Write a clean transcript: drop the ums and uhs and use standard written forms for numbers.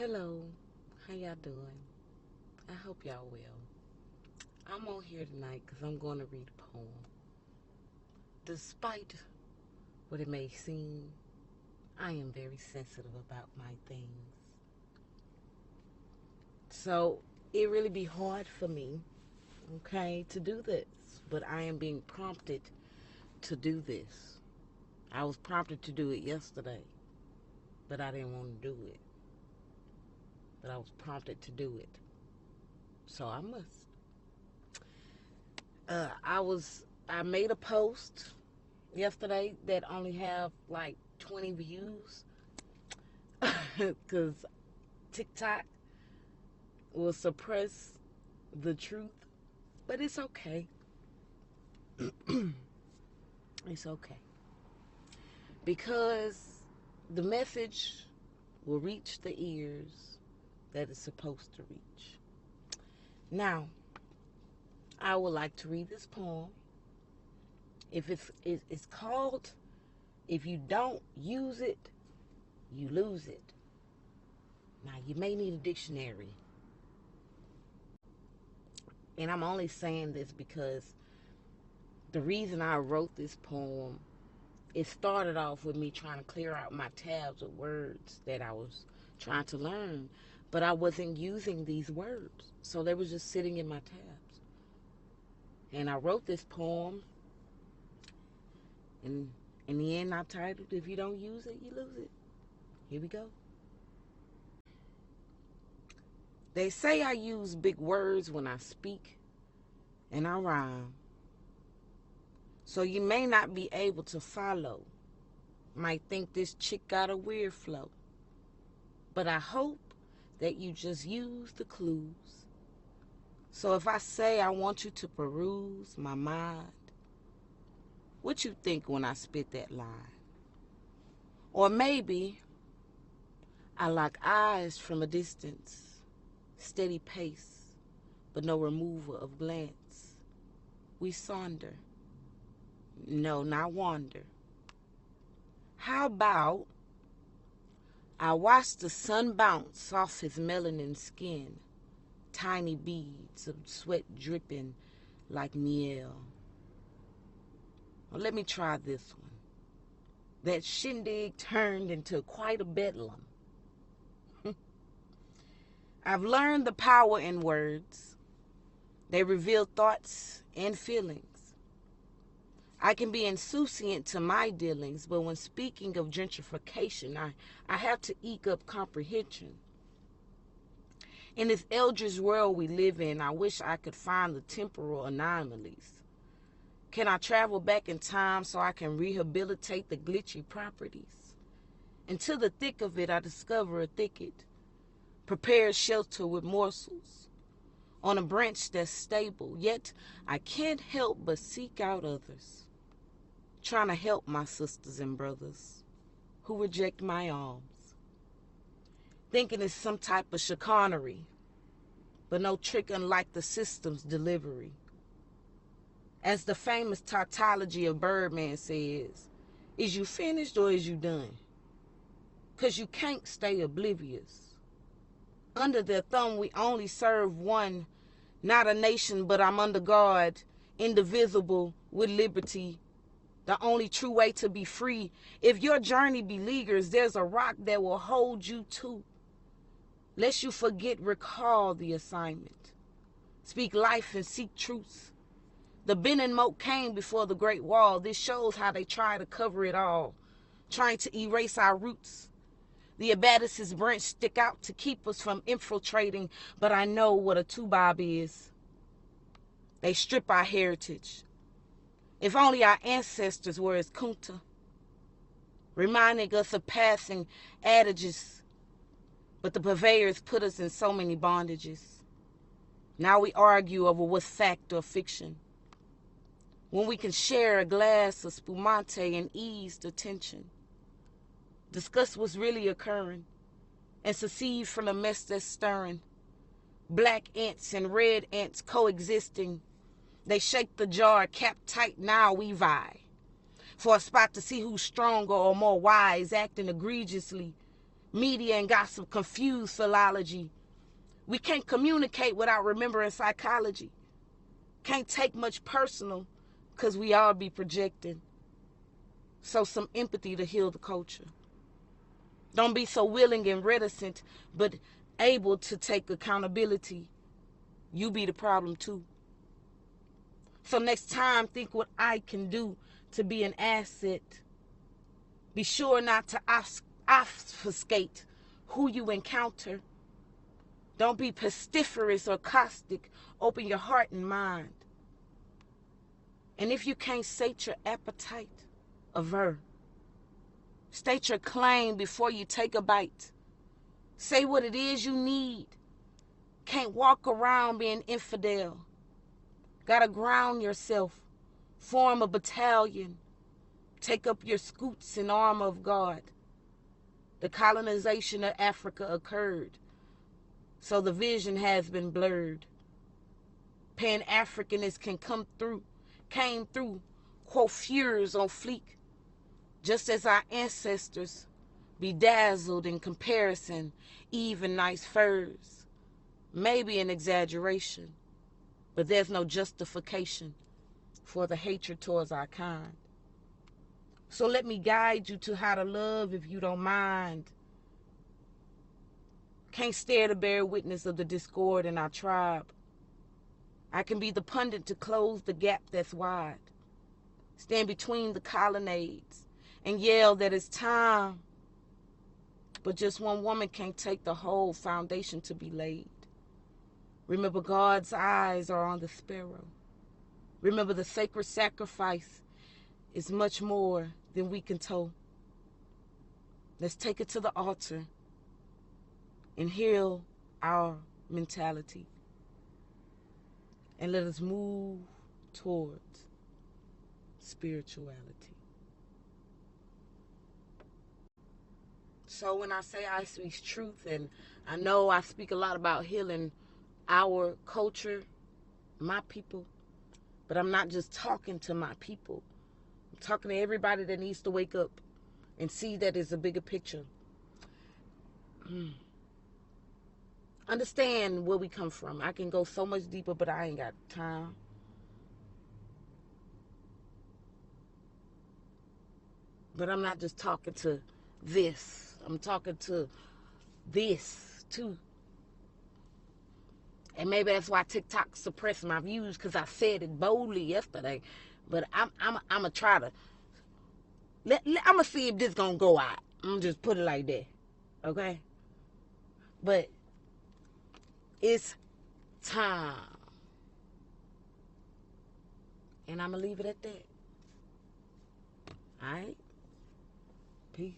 Hello, how y'all doing? I hope y'all well. I'm on here tonight because I'm going to read a poem. Despite what it may seem, I am very sensitive about my things. So it really be hard for me, okay, to do this. But I am being prompted to do this. I was prompted to do it yesterday, but I didn't want to do it. But I was prompted to do it. So I must. I made a post yesterday that only have like 20 views because TikTok will suppress the truth, but it's okay. It's okay because the message will reach the ears that it's supposed to reach. Now, I would like to read this poem. If it's called "If You Don't Use It, You Lose It." Now, you may need a dictionary. And I'm only saying this because the reason I wrote this poem, it started off with me trying to clear out my tabs of words that I was trying to learn, but I wasn't using these words. So they were just sitting in my tabs. And I wrote this poem, and in the end I titled, "If You Don't Use It, You Lose It." Here we go. They say I use big words when I speak, and I rhyme. So you may not be able to follow. Might think this chick got a weird flow. But I hope that you just use the clues. So if I say I want you to peruse my mind, what you think when I spit that line? Or maybe I like eyes from a distance, steady pace, but no removal of glance. We sonder. No, not wander. How about I watch the sun bounce off his melanin skin, tiny beads of sweat dripping like miel. Well, let me try this one. That shindig turned into quite a bedlam. I've learned the power in words. They reveal thoughts and feelings. I can be insouciant to my dealings, but when speaking of gentrification, I have to eke up comprehension. In this eldritch world we live in, I wish I could find the temporal anomalies. Can I travel back in time so I can rehabilitate the glitchy properties? Into the thick of it, I discover a thicket, prepared shelter with morsels, on a branch that's stable, yet I can't help but seek out others, trying to help my sisters and brothers who reject my alms, thinking it's some type of chicanery, but no trick unlike the system's delivery. As the famous tautology of Birdman says, is you finished or is you done? 'Cause you can't stay oblivious. Under their thumb we only serve one, not a nation, but I'm under God, indivisible with liberty, the only true way to be free. If your journey beleaguers, there's a rock that will hold you too. Lest you forget, recall the assignment. Speak life and seek truth. The Ben and Moat came before the Great Wall. This shows how they try to cover it all, trying to erase our roots. The Abaddis's branch stick out to keep us from infiltrating, but I know what a Tubab is. They strip our heritage. If only our ancestors were as Kunta, reminding us of passing adages, but the purveyors put us in so many bondages. Now we argue over what's fact or fiction, when we can share a glass of spumante and ease the tension, discuss what's really occurring, and secede from the mess that's stirring. Black ants and red ants coexisting. They shake the jar, capped tight, now we vie for a spot to see who's stronger or more wise, acting egregiously Media and gossip confuse philology. We can't communicate without remembering psychology. Can't take much personal because we all be projecting. So some empathy to heal the culture. Don't be so willing and reticent, but able to take accountability. You be the problem too. So next time, think what I can do to be an asset. Be sure not to obfuscate who you encounter. Don't be pestiferous or caustic. Open your heart and mind. And if you can't sate your appetite, aver. State your claim before you take a bite. Say what it is you need. Can't walk around being infidel. Gotta ground yourself. Form a battalion. Take up your scoots in armor of God. The colonization of Africa occurred, so the vision has been blurred. Pan-Africanists came through, coiffures on fleek, just as our ancestors bedazzled in comparison, even nice furs. Maybe an exaggeration, but there's no justification for the hatred towards our kind. So let me guide you to how to love if you don't mind. Can't stare to bear witness of the discord in our tribe. I can be the pundit to close the gap that's wide. Stand between the colonnades and yell that it's time. But just one woman can't take the whole foundation to be laid. Remember, God's eyes are on the sparrow. Remember, the sacred sacrifice is much more than we can tow. Let's take it to the altar and heal our mentality. And let us move towards spirituality. So when I say I speak truth, and I know I speak a lot about healing our culture, my people, but I'm not just talking to my people. I'm talking to everybody that needs to wake up and see that it's a bigger picture. Understand where we come from. I can go so much deeper, but I ain't got time. But I'm not just talking to this. I'm talking to this too. And maybe that's why TikTok suppressed my views, because I said it boldly yesterday. But I'm gonna try to. I'm gonna see if this gonna go out. I'm gonna just put it like that, okay? But it's time, and I'm gonna leave it at that. All right, peace.